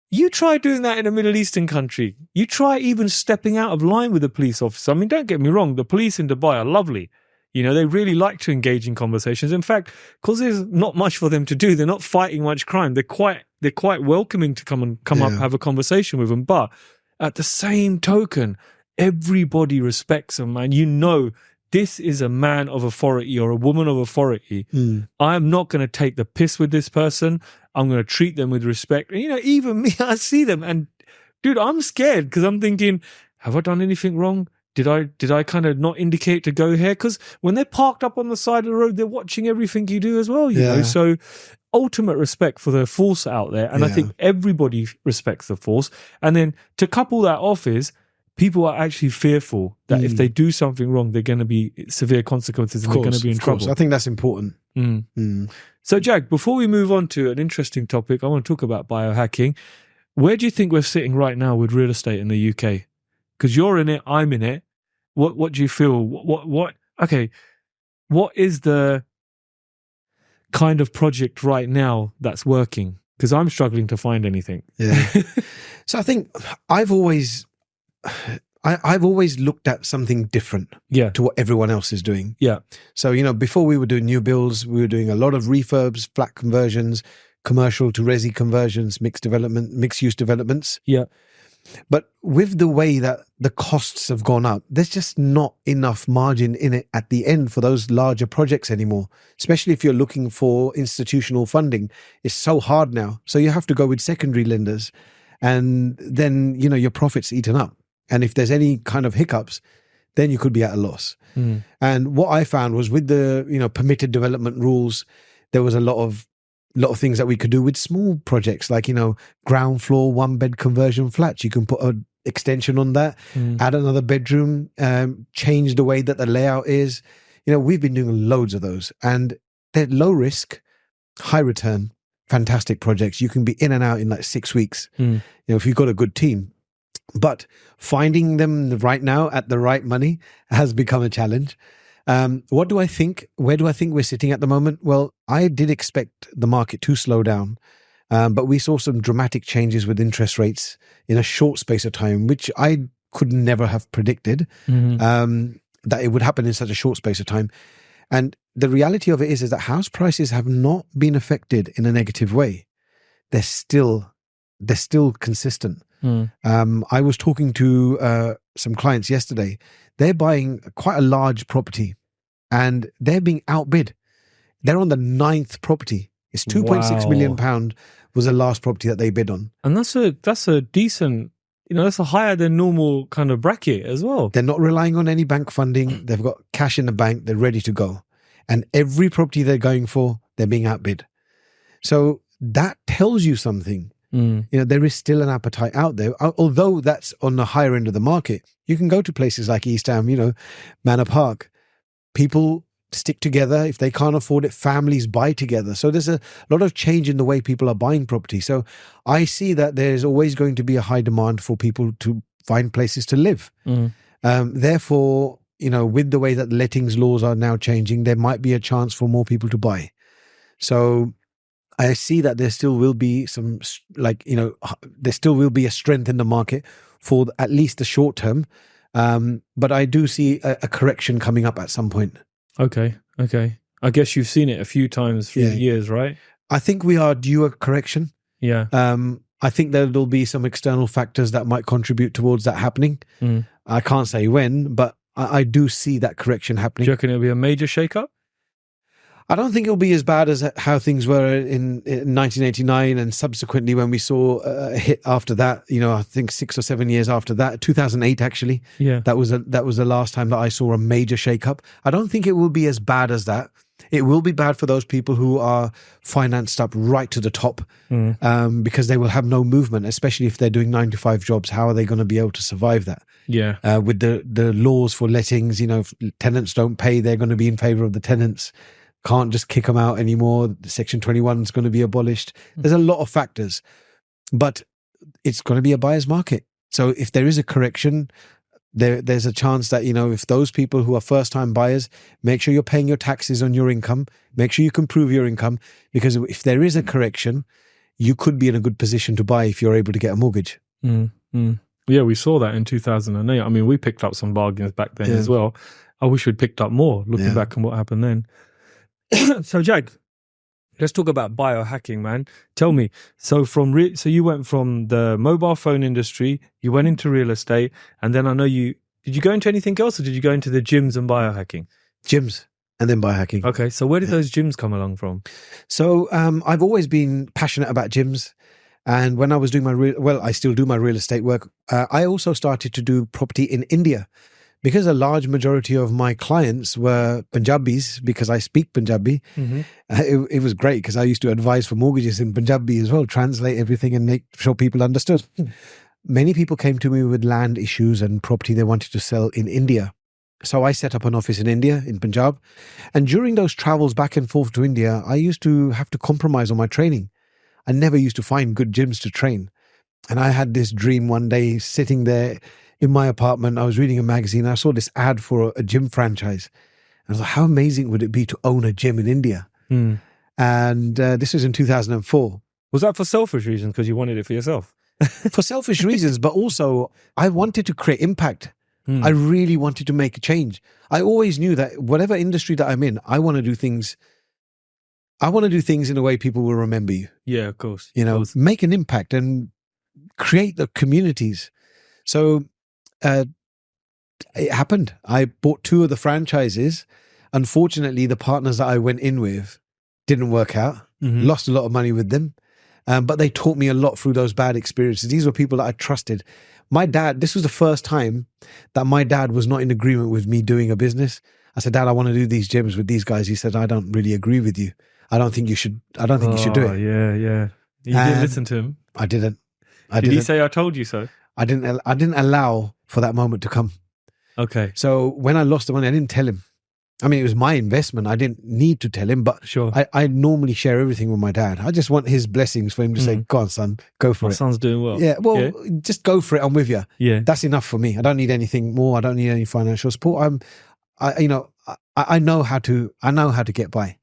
You try doing that in a Middle Eastern country. You try even stepping out of line with a police officer. I mean, don't get me wrong. The police in Dubai are lovely. They really like to engage in conversations. In fact, because there's not much for them to do, they're not fighting much crime. They're quite welcoming to come up, have a conversation with them. But at the same token, everybody respects them, man. This is a man of authority or a woman of authority. I'm not going to take the piss with this person. I'm going to treat them with respect. And, even me, I see them and, dude, I'm scared because I'm thinking, have I done anything wrong? Did I kind of not indicate to go here? Because when they're parked up on the side of the road, they're watching everything you do as well, you know? So ultimate respect for the force out there. And I think everybody respects the force. And then to couple that off is people are actually fearful that if they do something wrong, they're going to be severe consequences and they're going to be in trouble. I think that's important. So, Jag, before we move on to an interesting topic, I want to talk about biohacking. Where do you think we're sitting right now with real estate in the UK? Because you're in it, I'm in it. What do you feel? What is the kind of project right now that's working? Because I'm struggling to find anything. Yeah. So I think I've always looked at something different to what everyone else is doing. Yeah. So, before we were doing new builds, we were doing a lot of refurbs, flat conversions, commercial to resi conversions, mixed use developments. Yeah. But with the way that the costs have gone up, there's just not enough margin in it at the end for those larger projects anymore, especially if you're looking for institutional funding. It's so hard now. So you have to go with secondary lenders and then, your profit's eaten up. And if there's any kind of hiccups, then you could be at a loss. And what I found was with the, permitted development rules, there was a lot of things that we could do with small projects like, ground floor, 1-bed conversion flats. You can put an extension on that, add another bedroom, change the way that the layout is. We've been doing loads of those and they're low risk, high return, fantastic projects. You can be in and out in like 6 weeks, if you've got a good team. But finding them right now at the right money has become a challenge. What do I think? Where do I think we're sitting at the moment? Well, I did expect the market to slow down, but we saw some dramatic changes with interest rates in a short space of time, which I could never have predicted that it would happen in such a short space of time. And the reality of it is that house prices have not been affected in a negative way. They're still consistent. I was talking to some clients yesterday. They're buying quite a large property and they're being outbid. They're on the 9th property. It's £2.6 million was the last property that they bid on. And that's a decent, that's a higher than normal kind of bracket as well. They're not relying on any bank funding. They've got cash in the bank. They're ready to go. And every property they're going for, they're being outbid. So that tells you something. There is still an appetite out there, although that's on the higher end of the market. You can go to places like East Ham, Manor Park. People stick together. If they can't afford it, families buy together. So there's a lot of change in the way people are buying property. So I see that there's always going to be a high demand for people to find places to live. Therefore, with the way that lettings laws are now changing, there might be a chance for more people to buy. So I see that there still will be some, there still will be a strength in the market for at least the short term. But I do see a correction coming up at some point. Okay. I guess you've seen it a few times through the years, right? I think we are due a correction. Yeah. I think there'll be some external factors that might contribute towards that happening. I can't say when, but I do see that correction happening. Do you reckon it'll be a major shake-up? I don't think it'll be as bad as how things were in 1989 and subsequently when we saw a hit after that. I think 6 or 7 years after that, 2008 actually. Yeah, that was the last time that I saw a major shake-up. I don't think it will be as bad as that. It will be bad for those people who are financed up right to the top because they will have no movement, especially if they're doing 9-to-5 jobs. How are they going to be able to survive that? Yeah. With the laws for lettings, if tenants don't pay, they're going to be in favor of the tenants. Can't just kick them out anymore. Section 21 is going to be abolished. There's a lot of factors, but it's going to be a buyer's market. So if there is a correction, there's a chance that, if those people who are first-time buyers, make sure you're paying your taxes on your income, make sure you can prove your income, because if there is a correction, you could be in a good position to buy if you're able to get a mortgage. Yeah, we saw that in 2008. I mean, we picked up some bargains back then as well. I wish we'd picked up more, looking back on what happened then. So, Jag, let's talk about biohacking, man. Tell me, so you went from the mobile phone industry, you went into real estate, and then I know did you go into anything else, or did you go into the gyms and biohacking? Gyms and then biohacking. Okay, so where did those gyms come along from? So I've always been passionate about gyms. And when I was doing I still do my real estate work. I also started to do property in India. Because a large majority of my clients were Punjabis, because I speak Punjabi, it was great because I used to advise for mortgages in Punjabi as well, translate everything and make sure people understood. Many people came to me with land issues and property they wanted to sell in India. So I set up an office in India, in Punjab. And during those travels back and forth to India, I used to have to compromise on my training. I never used to find good gyms to train. And I had this dream one day sitting there in my apartment. I was reading a magazine. I saw this ad for a gym franchise. And I was like, how amazing would it be to own a gym in India? And this was in 2004. Was that for selfish reasons because you wanted it for yourself? For selfish reasons, but also I wanted to create impact. I really wanted to make a change. I always knew that whatever industry that I'm in, I want to do things in a way people will remember you. Yeah, of course. Make an impact and create the communities. So it happened. I bought 2 of the franchises. Unfortunately, the partners that I went in with didn't work out. Lost a lot of money with them. But they taught me a lot through those bad experiences. These were people that I trusted. My dad, this was the first time that my dad was not in agreement with me doing a business. I said, Dad, I want to do these gyms with these guys. He said, I don't really agree with you. I don't think you should do it. Yeah. You didn't listen to him? I didn't. Did he say, I told you so? I didn't allow for that moment to come. Okay. So when I lost the money, I didn't tell him. I mean, it was my investment. I didn't need to tell him, but sure. I normally share everything with my dad. I just want his blessings for him to say, go on, son, go for it. My son's doing well. Yeah, well, just go for it. I'm with you. Yeah. That's enough for me. I don't need anything more. I don't need any financial support. I know how to get by.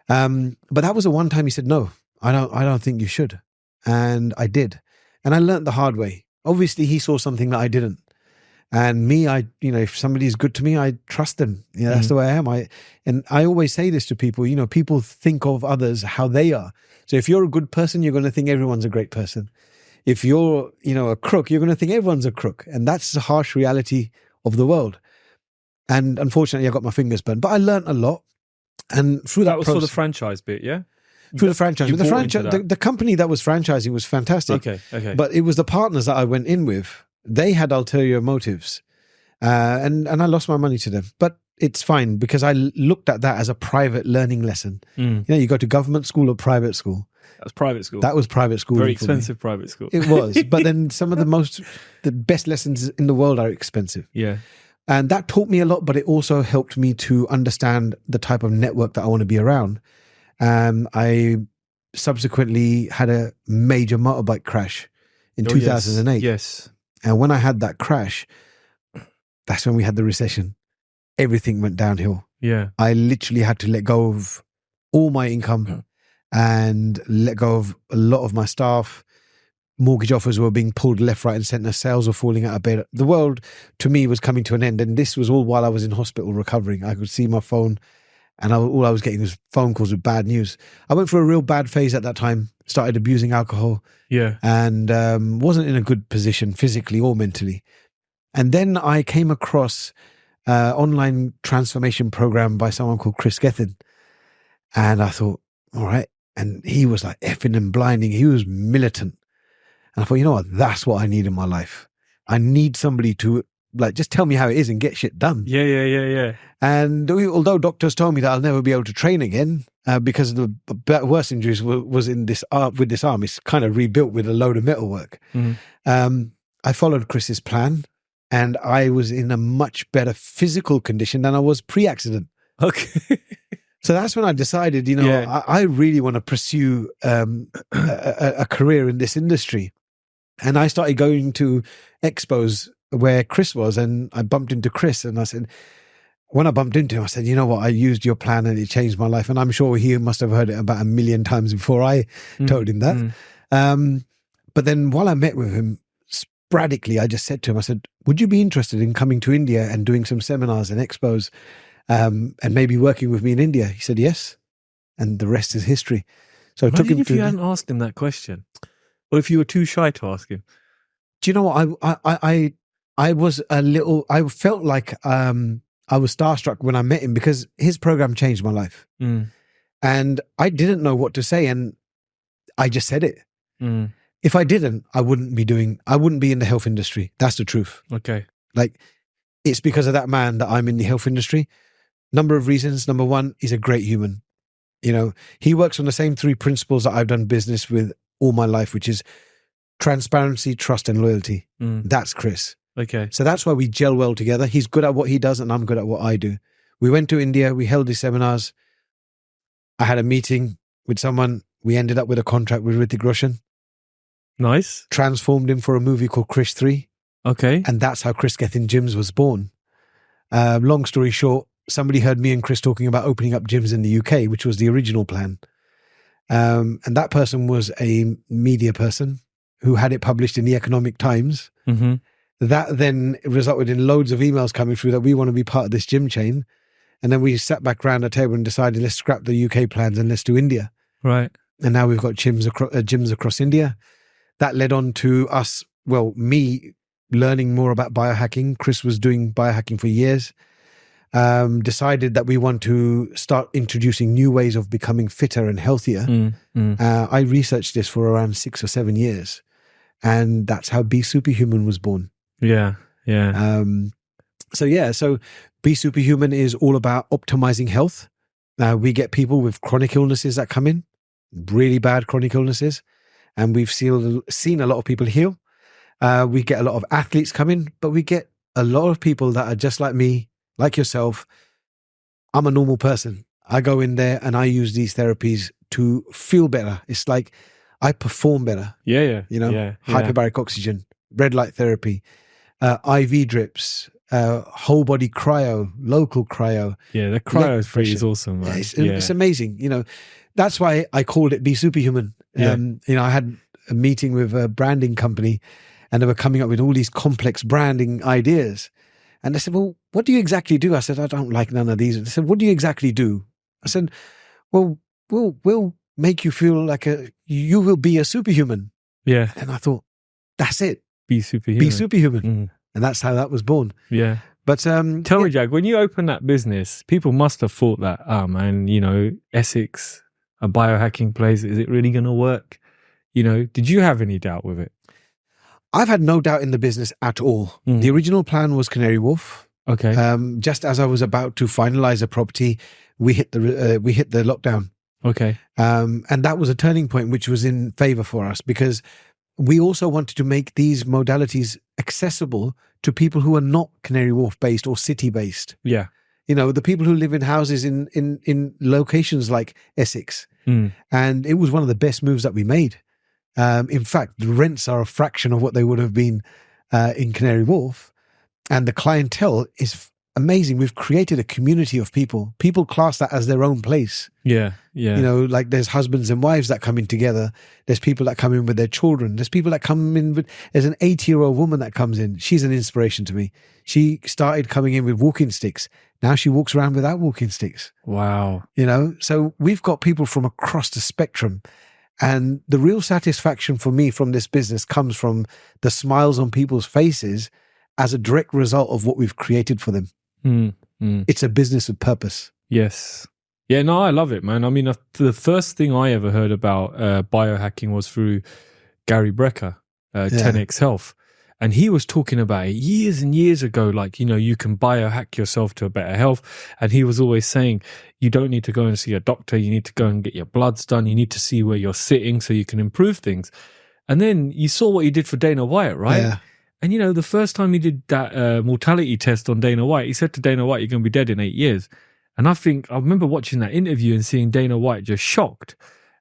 But that was the one time he said, no, I don't think you should. And I did. And I learned the hard way. Obviously, he saw something that I didn't. And me, if somebody's good to me, I trust them. That's the way I am. I always say this to people, people think of others how they are. So if you're a good person, you're going to think everyone's a great person. If you're, a crook, you're going to think everyone's a crook. And that's the harsh reality of the world. And unfortunately, I got my fingers burned. But I learned a lot. And through that was process, for the franchise bit, yeah? Through the franchise. The company that was franchising was fantastic. Okay. But it was the partners that I went in with. They had ulterior motives. And I lost my money to them. But it's fine because I looked at that as a private learning lesson. You go to government school or private school. That was private school. That was private school. Very expensive private school. It was. But then some of the best lessons in the world are expensive. Yeah. And that taught me a lot, but it also helped me to understand the type of network that I want to be around. I subsequently had a major motorbike crash in 2008. Yes. And when I had that crash, that's when we had the recession. Everything went downhill. Yeah. I literally had to let go of all my income and let go of a lot of my staff. mortgage offers were being pulled left, right and centre. Sales were falling out of bed. The world, to me, was coming to an end. And this was all while I was in hospital recovering. I could see my phone and all I was getting was phone calls with bad news. I went through a real bad phase at that time, started abusing alcohol. Yeah. And wasn't in a good position physically or mentally. And then I came across an online transformation program by someone called Chris Gethin. And I thought, all right. And he was like effing and blinding. He was militant. And I thought, you know what? That's what I need in my life. I need somebody to like just tell me how it is and get shit done. Yeah. And although doctors told me that I'll never be able to train again because of the worst injuries was in this with this arm, it's kind of rebuilt with a load of metalwork. I followed Chris's plan, and I was in a much better physical condition than I was pre-accident. Okay. So that's when I decided, you know, I really want to pursue a career in this industry. And I started going to expos where Chris was, and I bumped into Chris, and I said, when I bumped into him, I said, you know what, I used your plan and it changed my life. And I'm sure he must have heard it about 1 million times before I told him that. But then while I met with him, sporadically, I just said to him, I said, would you be interested in coming to India and doing some seminars and expos and maybe working with me in India? He said, yes. And the rest is history. So I took him if you hadn't asked him that question, or if you were too shy to ask him. Do you know what? I was a little, I felt like I was starstruck when I met him because his program changed my life. And I didn't know what to say, and I just said it. If I didn't, I wouldn't be in the health industry. That's the truth. Okay. Like, it's because of that man that I'm in the health industry. Number of reasons. Number one, he's a great human. You know, he works on the same 3 principles that I've done business with all my life, which is transparency, trust, and loyalty. That's Chris. Okay. So that's why we gel well together. He's good at what he does and I'm good at what I do. We went to India. We held these seminars. I had a meeting with someone. We ended up with a contract with Hrithik Roshan. Nice. Transformed him for a movie called Krish 3. Okay. And that's how Chris Gethin Gyms was born. Long story short, somebody heard me and Chris talking about opening up gyms in the UK, which was the original plan. And that person was a media person who had it published in the Economic Times. That then resulted in loads of emails coming through that we want to be part of this gym chain. And then we sat back around the table and decided, let's scrap the UK plans and let's do India. Right. And now we've got gyms across India. That led on to us, well, me learning more about biohacking. Chris was doing biohacking for years. Decided that we want to start introducing new ways of becoming fitter and healthier. I researched this for around 6 or 7 years. And that's how Be Superhuman was born. Yeah. So Be Superhuman is all about optimizing health. We get people with chronic illnesses that come in, really bad chronic illnesses, and we've seen a lot of people heal. We get a lot of athletes come in, but we get a lot of people that are just like me, like yourself. I'm a normal person. I go in there and I use these therapies to feel better. It's like I perform better. Yeah. You know, hyperbaric oxygen, red light therapy, IV drips, whole body cryo, local cryo. Yeah, the cryo is awesome. Right? Yeah, it's amazing. You know, that's why I called it Be Superhuman. You know, I had a meeting with a branding company and they were coming up with all these complex branding ideas. And they said, well, what do you exactly do? I said, I don't like none of these. They said, what do you exactly do? I said, well, we'll make you feel like you will be a superhuman. Yeah. And I thought, that's it. Be superhuman. Be superhuman. And that's how that was born. Yeah. But tell me, Jag, when you opened that business, people must have thought that, man, you know, Essex, a biohacking place, is it really going to work? You know, did you have any doubt with it? I've had no doubt in the business at all. The original plan was Canary Wharf. Okay. Just as I was about to finalize a property, we hit the lockdown. Okay. And that was a turning point, which was in favor for us because we also wanted to make these modalities accessible to people who are not Canary Wharf based or city based. Yeah. You know, the people who live in houses in locations like Essex. And it was one of the best moves that we made. In fact, the rents are a fraction of what they would have been in Canary Wharf. And the clientele is amazing. We've created a community of people. People class that as their own place. Yeah. You know, like there's husbands and wives that come in together. There's people that come in with their children. There's people that come in with, there's an 80-year-old woman that comes in. She's an inspiration to me. She started coming in with walking sticks. Now she walks around without walking sticks. Wow. You know, so we've got people from across the spectrum. And the real satisfaction for me from this business comes from the smiles on people's faces as a direct result of what we've created for them. It's a business with purpose. Yes. Yeah, no, I love it, man. I mean, the first thing I ever heard about biohacking was through Gary Brecker, 10x Health. And he was talking about it years and years ago, like, you know, you can biohack yourself to a better health. And he was always saying, you don't need to go and see a doctor. You need to go and get your bloods done. You need to see where you're sitting so you can improve things. And then you saw what he did for Dana White, right? Yeah. And, you know, the first time he did that mortality test on Dana White, he said to Dana White, you're going to be dead in 8 years. And I remember watching that interview and seeing Dana White just shocked.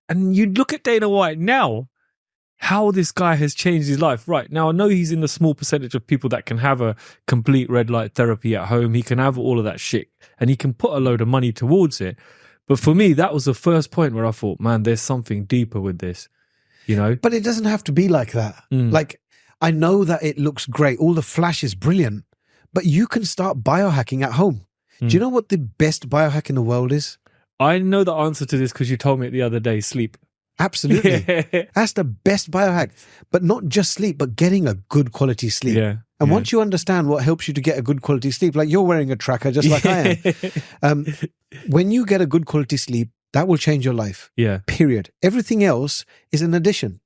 And you look at Dana White now, how this guy has changed his life. Right. Now, I know he's in the small percentage of people that can have a complete red light therapy at home. He can have all of that shit and he can put a load of money towards it. But for me, that was the first point where I thought, man, there's something deeper with this, you know? But it doesn't have to be like that. Like, I know that it looks great. All the flash is brilliant, but you can start biohacking at home. Do you know what the best biohack in the world is? I know the answer to this because you told me it the other day, sleep. Absolutely. That's the best biohack. But not just sleep, but getting a good quality sleep. Yeah. And once you understand what helps you to get a good quality sleep, like you're wearing a tracker just like I am. When you get a good quality sleep, that will change your life. Yeah. Period. Everything else is an addition.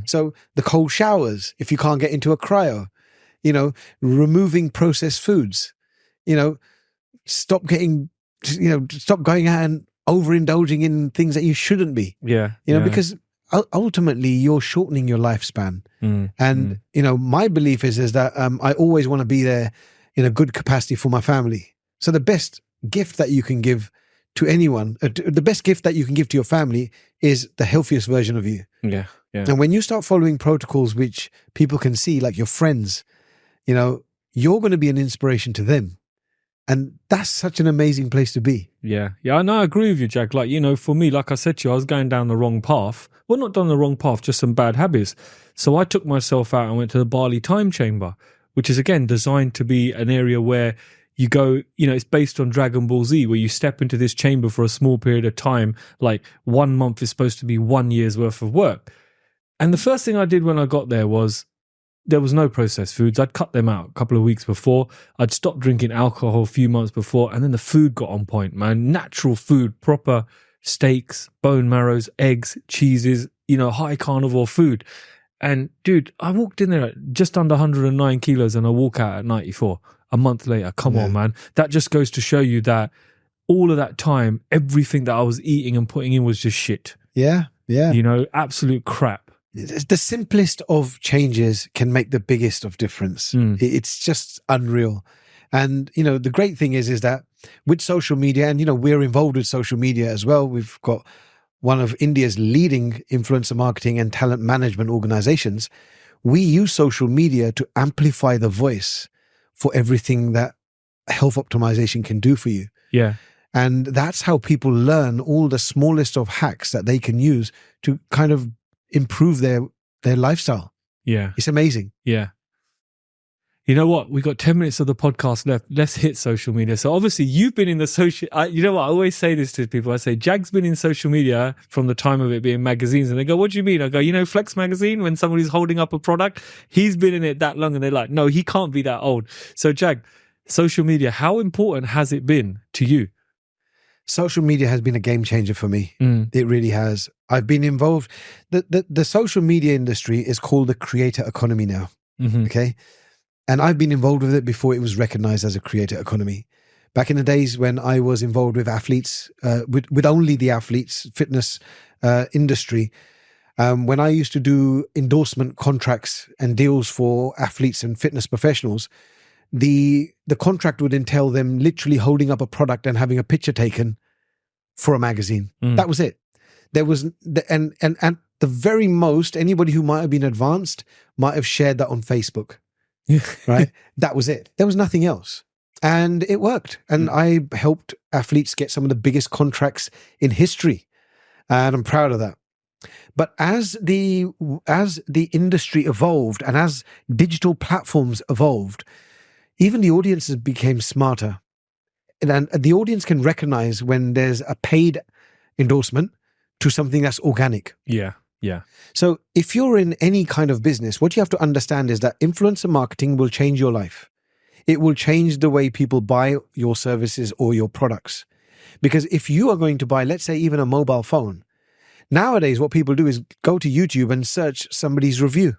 So the cold showers, if you can't get into a cryo, you know, removing processed foods, you know, stop going out and overindulging in things that you shouldn't be. Yeah. You know, because ultimately you're shortening your lifespan. And, you know, my belief is that I always want to be there in a good capacity for my family. So the best gift that you can give to anyone, the best gift that you can give to your family is the healthiest version of you. Yeah. Yeah. And when you start following protocols which people can see, like your friends, you know, you're going to be an inspiration to them. And that's such an amazing place to be. Yeah. Yeah, I know. I agree with you, Jack. Like, you know, for me, like I said to you, I was going down the wrong path. Well, not down the wrong path, just some bad habits. So I took myself out and went to the Bali Time Chamber, which is, again, designed to be an area where you go, you know, it's based on Dragon Ball Z, where you step into this chamber for a small period of time. Like 1 month is supposed to be 1 year's worth of work. And the first thing I did when I got there was, there was no processed foods. I'd cut them out a couple of weeks before. I'd stopped drinking alcohol a few months before. And then the food got on point, man. Natural food, proper steaks, bone marrows, eggs, cheeses, you know, high carnivore food. And dude, I walked in there at just under 109 kilos and I walk out at 94 a month later. Come on, man. That just goes to show you that all of that time, everything that I was eating and putting in was just shit. Yeah. Yeah. You know, absolute crap. The simplest of changes can make the biggest of difference. It's just unreal. And, you know, the great thing is that with social media, and, you know, we're involved with social media as well. We've got one of India's leading influencer marketing and talent management organizations. We use social media to amplify the voice for everything that health optimization can do for you. Yeah. And that's how people learn all the smallest of hacks that they can use to kind of improve their lifestyle. Yeah. It's amazing. Yeah. You know what? We've got 10 minutes of the podcast left. Let's hit social media. So obviously you've been in the social, you know what? I always say this to people. I say, Jag's been in social media from the time of it being magazines. And they go, what do you mean? I go, you know, Flex magazine, when somebody's holding up a product, he's been in it that long. And they're like, no, he can't be that old. So Jag, social media, how important has it been to you? Social media has been a game changer for me. It really has. I've been involved. The social media industry is called the creator economy now. Okay. And I've been involved with it before it was recognized as a creator economy. Back in the days when I was involved with athletes, with only the athletes, fitness industry, when I used to do endorsement contracts and deals for athletes and fitness professionals, the contract would entail them literally holding up a product and having a picture taken for a magazine. That was it. There was, and at the very most, anybody who might have been advanced might have shared that on Facebook. Right? That was it. There was nothing else. And it worked. And I helped athletes get some of the biggest contracts in history. And I'm proud of that. But as the industry evolved and as digital platforms evolved, even the audiences became smarter. And the audience can recognize when there's a paid endorsement to something that's organic. Yeah. Yeah. So if you're in any kind of business, what you have to understand is that influencer marketing will change your life. It will change the way people buy your services or your products. Because if you are going to buy, let's say, even a mobile phone, nowadays what people do is go to YouTube and search somebody's review.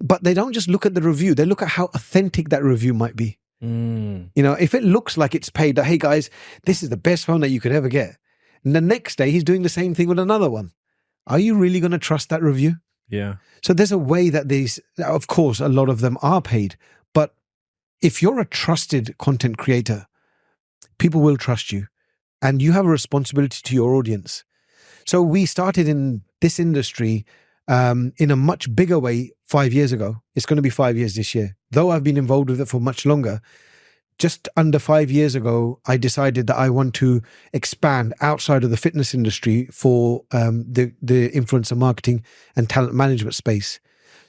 But they don't just look at the review, they look at how authentic that review might be. You know, if it looks like it's paid, that, hey guys, this is the best phone that you could ever get. And the next day he's doing the same thing with another one. Are you really going to trust that review? Yeah. So there's a way that these, of course, a lot of them are paid. But if you're a trusted content creator, people will trust you. And you have a responsibility to your audience. So we started in this industry in a much bigger way 5 years ago. It's going to be 5 years this year. Though I've been involved with it for much longer, just under 5 years ago, I decided that I want to expand outside of the fitness industry for the influencer marketing and talent management space.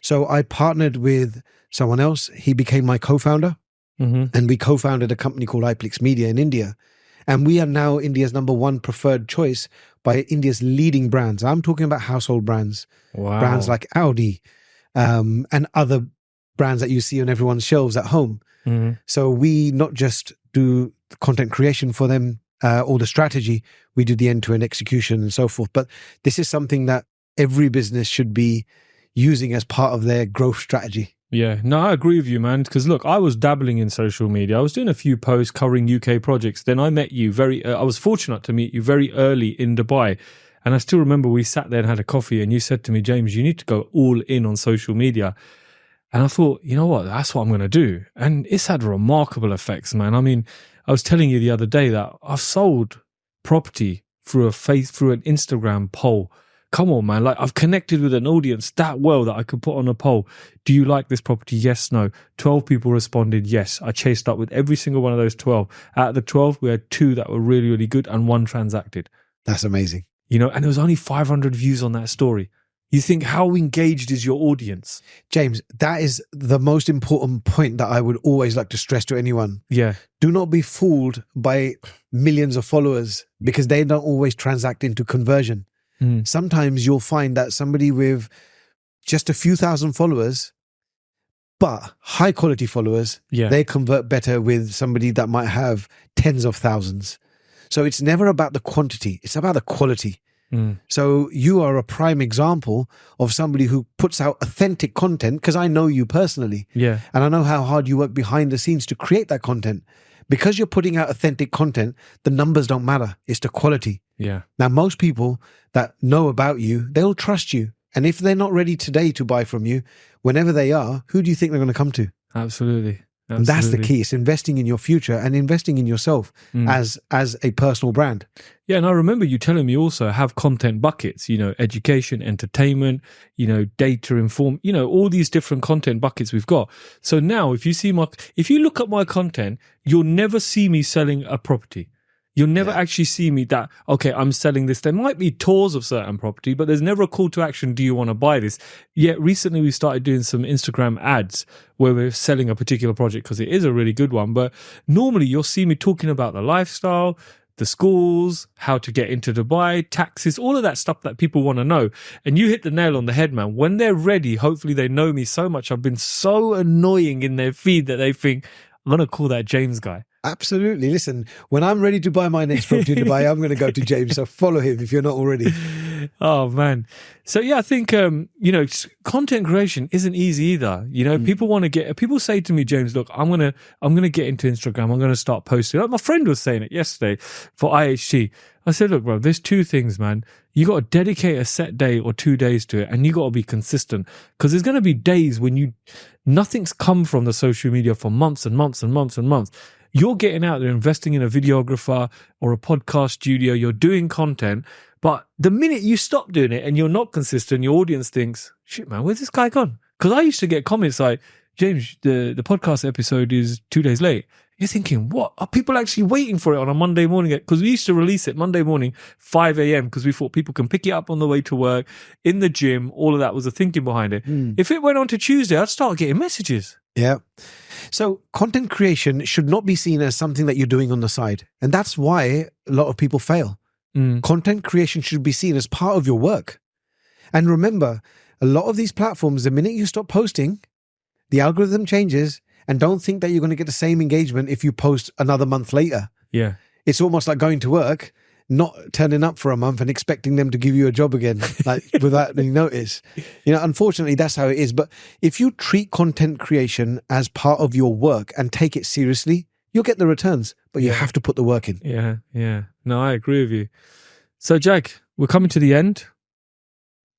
So I partnered with someone else. He became my co-founder, and we co-founded a company called iPlix Media in India. And we are now India's #1 preferred choice by India's leading brands. I'm talking about household brands, brands like Audi and other brands that you see on everyone's shelves at home. So we not just do content creation for them or the strategy, we do the end-to-end execution and so forth. But this is something that every business should be using as part of their growth strategy. Yeah, no, I agree with you, man. Because look, I was dabbling in social media. I was doing a few posts covering UK projects. Then I met you I was fortunate to meet you very early in Dubai. And I still remember we sat there and had a coffee and you said to me, James, you need to go all in on social media. And I thought, you know what, that's what I'm going to do. And it's had remarkable effects, man. I mean, I was telling you the other day that I've sold property through an Instagram poll. Come on, man. Like, I've connected with an audience that well that I could put on a poll. Do you like this property? Yes, no. 12 people responded yes. I chased up with every single one of those 12. Out of the 12, we had 2 that were really, really good and 1 transacted. That's amazing. You know, and there was only 500 views on that story. You think, how engaged is your audience? James, that is the most important point that I would always like to stress to anyone. Yeah. Do not be fooled by millions of followers because they don't always transact into conversion. Sometimes you'll find that somebody with just a few thousand followers, but high quality followers, they convert better with somebody that might have tens of thousands. So it's never about the quantity, it's about the quality. So you are a prime example of somebody who puts out authentic content because I know you personally. Yeah. And I know how hard you work behind the scenes to create that content. Because you're putting out authentic content, the numbers don't matter. It's the quality. Yeah. Now, most people that know about you, they'll trust you. And if they're not ready today to buy from you, whenever they are, who do you think they're going to come to? Absolutely. And that's the key. It's investing in your future and investing in yourself as a personal brand. Yeah, and I remember you telling me also have content buckets, you know, education, entertainment, you know, data inform, you know, all these different content buckets we've got. So now if you look at my content, you'll never see me selling a property. You'll never actually see me that, okay, I'm selling this. There might be tours of certain property, but there's never a call to action. Do you want to buy this? Yet recently we started doing some Instagram ads where we're selling a particular project because it is a really good one. But normally you'll see me talking about the lifestyle, the schools, how to get into Dubai, taxes, all of that stuff that people want to know. And you hit the nail on the head, man. When they're ready, hopefully they know me so much. I've been so annoying in their feed that they think, I'm going to call that James guy. Absolutely. Listen, when I'm ready to buy my next property in Dubai, I'm going to go to James. So follow him if you're not already. Oh, man. So, yeah, I think, you know, content creation isn't easy either. You know, people say to me, James, look, I'm going to get into Instagram. I'm going to start posting. Like my friend was saying it yesterday for IHT. I said, look, bro, there's 2 things, man. You got to dedicate a set day or 2 days to it, and you got to be consistent because there's going to be days when nothing's come from the social media for months and months and months and months. You're getting out there, investing in a videographer or a podcast studio, you're doing content, but the minute you stop doing it and you're not consistent, your audience thinks, shit, man, where's this guy gone? Because I used to get comments like, James, the podcast episode is 2 days late. You're thinking, what? Are people actually waiting for it on a Monday morning? Because we used to release it Monday morning, 5 a.m. because we thought people can pick it up on the way to work, in the gym. All of that was the thinking behind it. If it went on to Tuesday, I'd start getting messages. Yeah. So content creation should not be seen as something that you're doing on the side. And that's why a lot of people fail. Content creation should be seen as part of your work. And remember, a lot of these platforms, the minute you stop posting, the algorithm changes, and don't think that you're going to get the same engagement if you post another month later. Yeah. It's almost like going to work, not turning up for a month and expecting them to give you a job again, like without any notice. Unfortunately, that's how it is. But if you treat content creation as part of your work and take it seriously, you'll get the returns, but you have to put the work in. Yeah. No, I agree with you. So, Jag, we're coming to the end.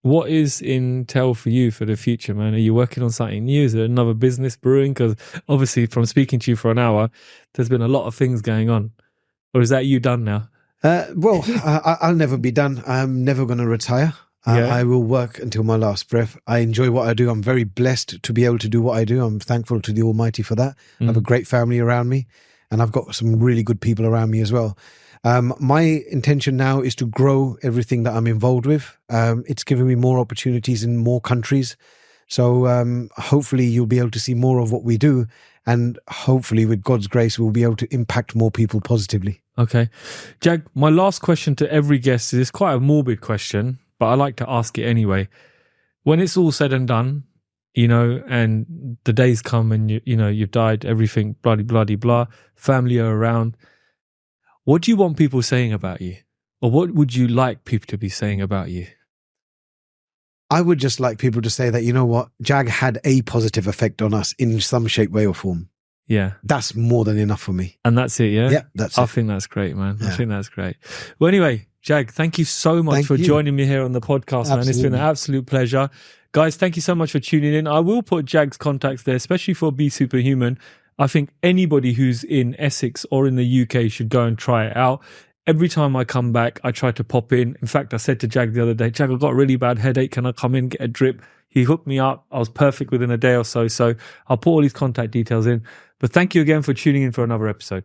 What is in tell for you for the future, man? Are you working on something new? Is there another business brewing? Because obviously from speaking to you for an hour, there's been a lot of things going on. Or is that you done now? I'll never be done. I'm never going to retire. I will work until my last breath. I enjoy what I do. I'm very blessed to be able to do what I do. I'm thankful to the Almighty for that. I have a great family around me, and I've got some really good people around me as well. My intention now is to grow everything that I'm involved with. It's given me more opportunities in more countries. So hopefully you'll be able to see more of what we do. And hopefully with God's grace, we'll be able to impact more people positively. Okay. Jag, my last question to every guest is quite a morbid question, but I like to ask it anyway. When it's all said and done, and the days come and you've died, everything, blah, family are around. What do you want people saying about you? Or what would you like people to be saying about you? I would just like people to say that, you know what, Jag had a positive effect on us in some shape, way or form. Yeah. That's more than enough for me. And that's it, yeah? Yeah, that's it. I think that's great, man. Yeah. I think that's great. Well, anyway, Jag, thank you so much for joining me here on the podcast, man. It's been an absolute pleasure. Guys, thank you so much for tuning in. I will put Jag's contacts there, especially for Be Superhuman. I think anybody who's in Essex or in the UK should go and try it out. Every time I come back, I try to pop in. In fact, I said to Jag the other day, Jag, I've got a really bad headache. Can I come in, get a drip? He hooked me up. I was perfect within a day or so. So I'll put all his contact details in. But thank you again for tuning in for another episode.